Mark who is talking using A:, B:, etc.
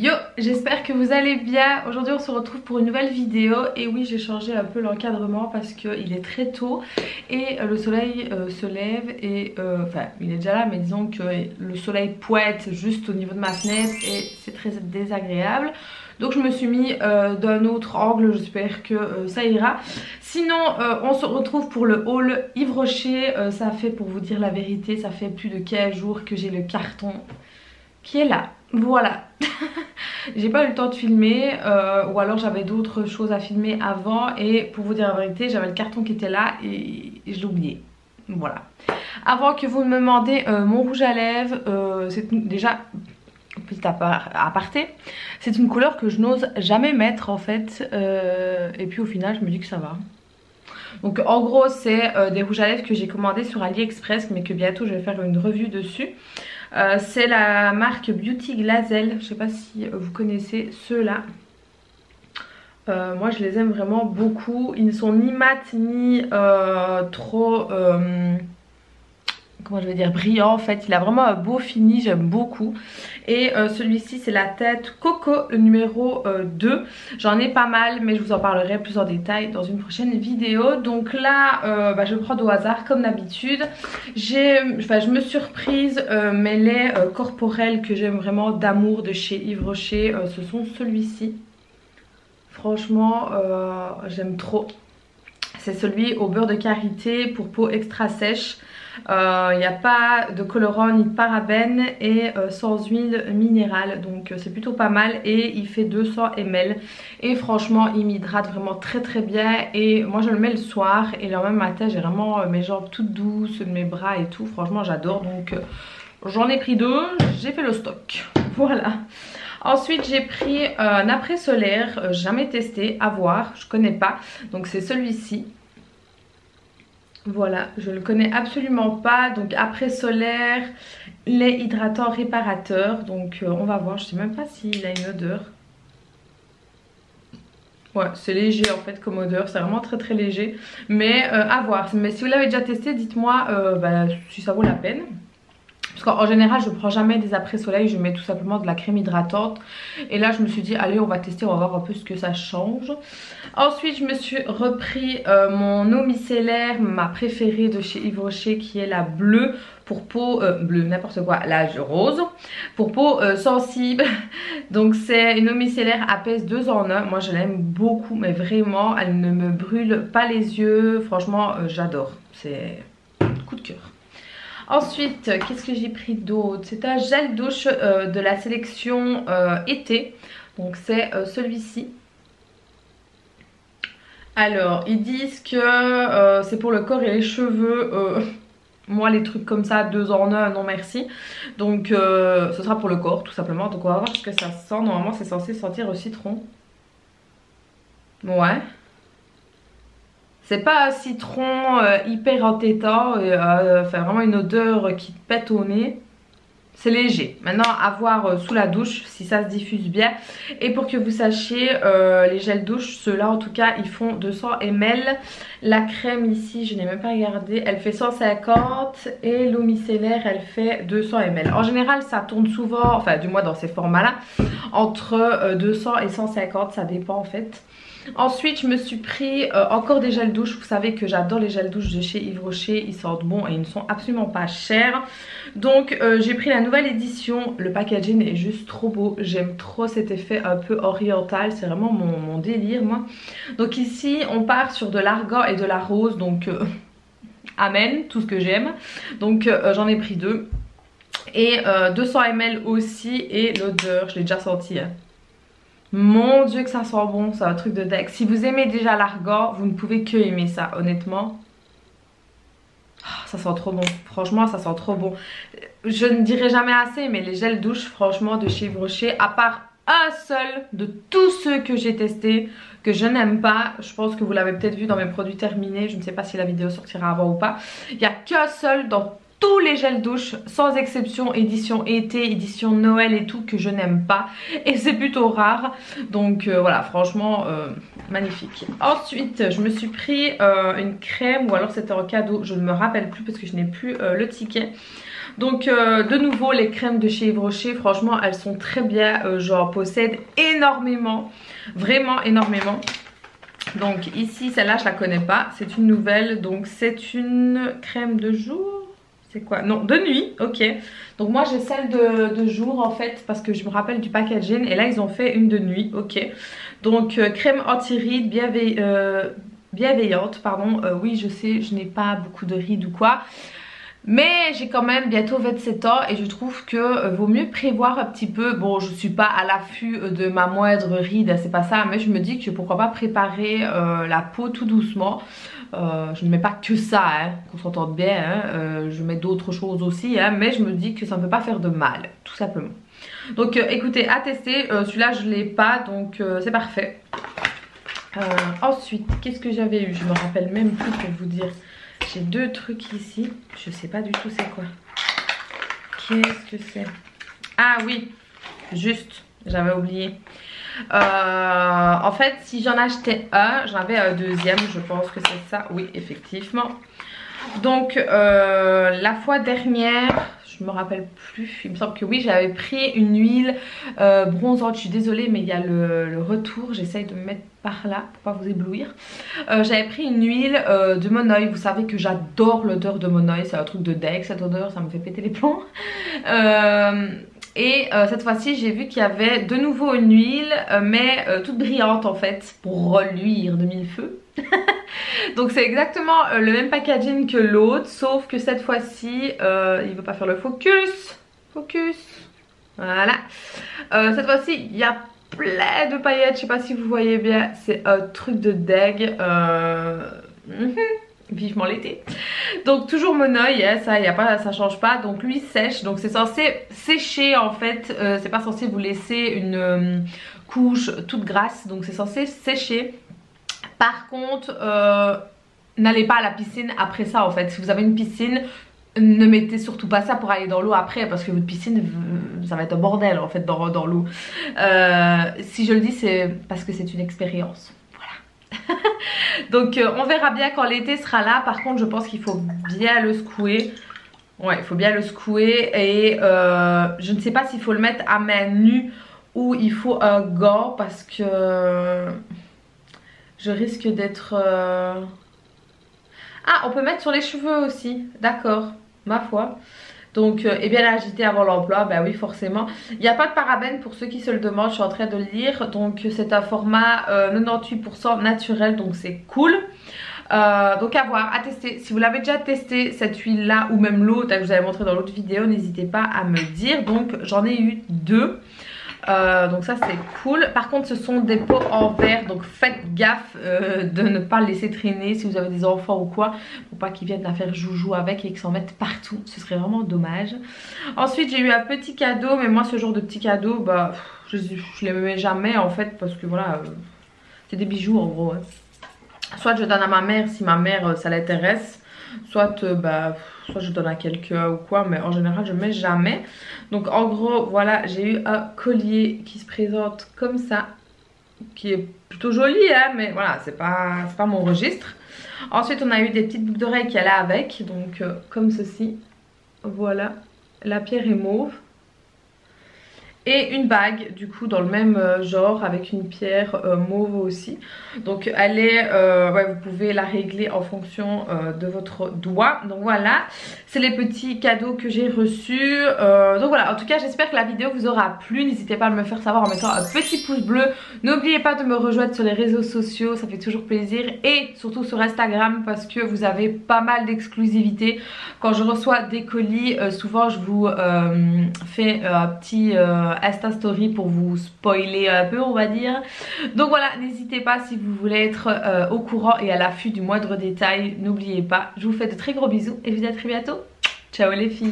A: Yo, j'espère que vous allez bien. Aujourd'hui on se retrouve pour une nouvelle vidéo. Et oui, j'ai changé un peu l'encadrement parce qu'il est très tôt et le soleil se lève et enfin il est déjà là, mais disons que le soleil pointe juste au niveau de ma fenêtre et c'est très désagréable. Donc je me suis mis d'un autre angle, j'espère que ça ira. Sinon on se retrouve pour le haul Yves Rocher. Ça fait, pour vous dire la vérité, ça fait plus de 15 jours que j'ai le carton qui est là. Voilà. J'ai pas eu le temps de filmer ou alors j'avais d'autres choses à filmer avant, et pour vous dire la vérité, j'avais le carton qui était là et je l'ai oublié. Voilà. Avant que vous me demandez mon rouge à lèvres, c'est déjà petit aparté, c'est une couleur que je n'ose jamais mettre en fait, et puis au final je me dis que ça va. Donc en gros c'est des rouges à lèvres que j'ai commandé sur AliExpress, mais que bientôt je vais faire une revue dessus. C'est la marque Beauty Glazel, je sais pas si vous connaissez ceux-là. Moi je les aime vraiment beaucoup, ils ne sont ni mat ni trop comment je vais dire, brillant en fait. Il a vraiment un beau fini, j'aime beaucoup. Et celui-ci c'est la tête Coco, le numéro 2. J'en ai pas mal, mais je vous en parlerai plus en détail dans une prochaine vidéo. Donc là je prends au hasard comme d'habitude. Je me suis reprise mes laits corporels que j'aime vraiment d'amour de chez Yves Rocher. Ce sont celui-ci. Franchement j'aime trop. C'est celui au beurre de karité pour peau extra sèche. Il n'y a pas de colorant ni de parabènes et sans huile minérale, donc c'est plutôt pas mal. Et il fait 200 ml et franchement il m'hydrate vraiment très très bien. Et moi je le mets le soir et le même matin j'ai vraiment mes jambes toutes douces, mes bras et tout. Franchement j'adore, donc j'en ai pris deux, j'ai fait le stock. Voilà. Ensuite j'ai pris un après solaire, jamais testé, à voir, je connais pas. Donc c'est celui-ci. Voilà, je ne le connais absolument pas. Donc après solaire, lait hydratant réparateur. Donc on va voir, je sais même pas s'il a une odeur. Ouais, c'est léger en fait comme odeur, c'est vraiment très très léger. Mais à voir. Mais si vous l'avez déjà testé, dites-moi si ça vaut la peine. Parce qu'en général je prends jamais des après soleil, je mets tout simplement de la crème hydratante. Et là je me suis dit allez on va tester, on va voir un peu ce que ça change. Ensuite je me suis repris mon eau micellaire, ma préférée de chez Yves Rocher, qui est la bleue pour peau, bleue n'importe quoi, la rose, pour peau sensible. Donc c'est une eau micellaire apaise 2 en 1, moi je l'aime beaucoup mais vraiment, elle ne me brûle pas les yeux, franchement j'adore, c'est coup de cœur. Ensuite, qu'est-ce que j'ai pris d'autre? C'est un gel douche de la sélection été. Donc c'est celui-ci. Alors, ils disent que c'est pour le corps et les cheveux. Moi, les trucs comme ça, 2 en 1, non merci. Donc ce sera pour le corps tout simplement. Donc on va voir ce que ça sent. Normalement, c'est censé sentir au citron. Ouais. C'est pas un citron hyper entêtant, enfin vraiment une odeur qui te pète au nez. C'est léger. Maintenant à voir sous la douche si ça se diffuse bien. Et pour que vous sachiez, les gels douche, ceux-là en tout cas, ils font 200 ml. La crème ici, je n'ai même pas regardé, elle fait 150 et l'eau micellaire elle fait 200 ml. En général ça tourne souvent, enfin du moins dans ces formats-là, entre 200 et 150, ça dépend en fait. Ensuite je me suis pris encore des gels douche. Vous savez que j'adore les gels douche de chez Yves Rocher, ils sentent bon et ils ne sont absolument pas chers. Donc j'ai pris la nouvelle édition, le packaging est juste trop beau, j'aime trop cet effet un peu oriental, c'est vraiment mon délire moi. Donc ici on part sur de l'argan et de la rose, donc amen, tout ce que j'aime. Donc j'en ai pris 2 et 200 ml aussi. Et l'odeur je l'ai déjà senti hein. Mon dieu que ça sent bon, c'est un truc de dingue. Si vous aimez déjà l'argan, vous ne pouvez que aimer ça, honnêtement. Oh, ça sent trop bon, franchement ça sent trop bon. Je ne dirai jamais assez, mais les gels douche franchement de chez Yves Rocher, à part un seul de tous ceux que j'ai testés que je n'aime pas, je pense que vous l'avez peut-être vu dans mes produits terminés, je ne sais pas si la vidéo sortira avant ou pas, il n'y a qu'un seul dans tous les gels douche, sans exception, édition été, édition Noël et tout, que je n'aime pas. Et c'est plutôt rare. Donc voilà, franchement, magnifique. Ensuite, je me suis pris une crème, ou alors c'était en cadeau, je ne me rappelle plus parce que je n'ai plus le ticket. Donc de nouveau les crèmes de chez Yves Rocher, franchement elles sont très bien, j'en possède énormément, vraiment énormément. Donc ici celle-là je la connais pas, c'est une nouvelle, donc c'est une crème de jour, c'est quoi? Non, de nuit, ok. Donc moi j'ai celle de jour en fait parce que je me rappelle du packaging et là ils ont fait une de nuit, ok. Donc crème anti-rides bienveillante, pardon, oui je sais je n'ai pas beaucoup de rides ou quoi. Mais j'ai quand même bientôt 27 ans et je trouve que vaut mieux prévoir un petit peu. Bon, je suis pas à l'affût de ma moindre ride, c'est pas ça, mais je me dis que pourquoi pas préparer la peau tout doucement. Je ne mets pas que ça, hein, qu'on s'entende bien, hein, je mets d'autres choses aussi, hein, mais je me dis que ça ne peut pas faire de mal, tout simplement. Donc écoutez, à tester, celui-là je l'ai pas, donc c'est parfait. Ensuite, qu'est-ce que j'avais eu? Je me rappelle même plus pour vous dire. J'ai deux trucs ici, je sais pas du tout c'est quoi. Qu'est-ce que c'est? Ah oui, juste, j'avais oublié. En fait, si j'en achetais un, j'en avais un deuxième, je pense que c'est ça. Oui, effectivement. Donc, la fois dernière, je me rappelle plus, il me semble que oui, j'avais pris une huile bronzante. Je suis désolée, mais il y a le retour, j'essaye de me mettre par là pour pas vous éblouir. J'avais pris une huile de Monoi. Vous savez que j'adore l'odeur de Monoi, c'est un truc de dingue cette odeur, ça me fait péter les plombs. Cette fois-ci j'ai vu qu'il y avait de nouveau une huile mais toute brillante en fait pour reluire de mille feux. Donc c'est exactement le même packaging que l'autre, sauf que cette fois-ci il veut pas faire le focus. Voilà. Cette fois-ci il y a plein de paillettes, je sais pas si vous voyez bien, c'est un truc de dingue. Vivement l'été. Donc toujours Monoi, hein, ça y a pas, ça change pas. Donc lui sèche, donc c'est censé sécher en fait, c'est pas censé vous laisser une couche toute grasse, donc c'est censé sécher. Par contre n'allez pas à la piscine après ça en fait. Si vous avez une piscine, ne mettez surtout pas ça pour aller dans l'eau après, parce que votre piscine ça va être un bordel en fait dans l'eau. Si je le dis c'est parce que c'est une expérience. Donc on verra bien quand l'été sera là. Par contre je pense qu'il faut bien le secouer. Ouais, il faut bien le secouer. Et je ne sais pas s'il faut le mettre à main nue ou il faut un gant, parce que je risque d'être... Ah, on peut mettre sur les cheveux aussi. D'accord, ma foi. Donc, et bien l'agiter avant l'emploi, bah oui forcément. Il n'y a pas de parabènes pour ceux qui se le demandent, je suis en train de le lire. Donc c'est un format 98% naturel, donc c'est cool. Donc à voir, à tester. Si vous l'avez déjà testé cette huile là ou même l'autre que je vous avais montré dans l'autre vidéo, n'hésitez pas à me dire. Donc j'en ai eu deux. Donc ça c'est cool. Par contre ce sont des pots en verre, donc faites gaffe de ne pas le laisser traîner si vous avez des enfants ou quoi, pour pas qu'ils viennent la faire joujou avec et qu'ils s'en mettent partout, ce serait vraiment dommage. Ensuite j'ai eu un petit cadeau, mais moi ce genre de petit cadeau bah je les mets jamais en fait, parce que voilà c'est des bijoux en gros, hein. Soit je donne à ma mère si ma mère ça l'intéresse, soit soit je donne à quelqu'un ou quoi, mais en général je mets jamais. Donc en gros voilà, j'ai eu un collier qui se présente comme ça, qui est plutôt joli hein, mais voilà c'est pas mon registre. Ensuite on a eu des petites boucles d'oreilles qui allaient avec, donc comme ceci, voilà, la pierre est mauve. Et une bague du coup dans le même genre avec une pierre mauve aussi. Donc elle est, ouais, vous pouvez la régler en fonction de votre doigt. Donc voilà, c'est les petits cadeaux que j'ai reçus. Donc voilà, en tout cas j'espère que la vidéo vous aura plu. N'hésitez pas à me le faire savoir en mettant un petit pouce bleu. N'oubliez pas de me rejoindre sur les réseaux sociaux, ça fait toujours plaisir. Et surtout sur Instagram, parce que vous avez pas mal d'exclusivité. Quand je reçois des colis, souvent je vous fais un petit... Insta story pour vous spoiler un peu on va dire. Donc voilà, n'hésitez pas si vous voulez être au courant et à l'affût du moindre détail, n'oubliez pas. Je vous fais de très gros bisous et je vous dis à très bientôt. Ciao les filles.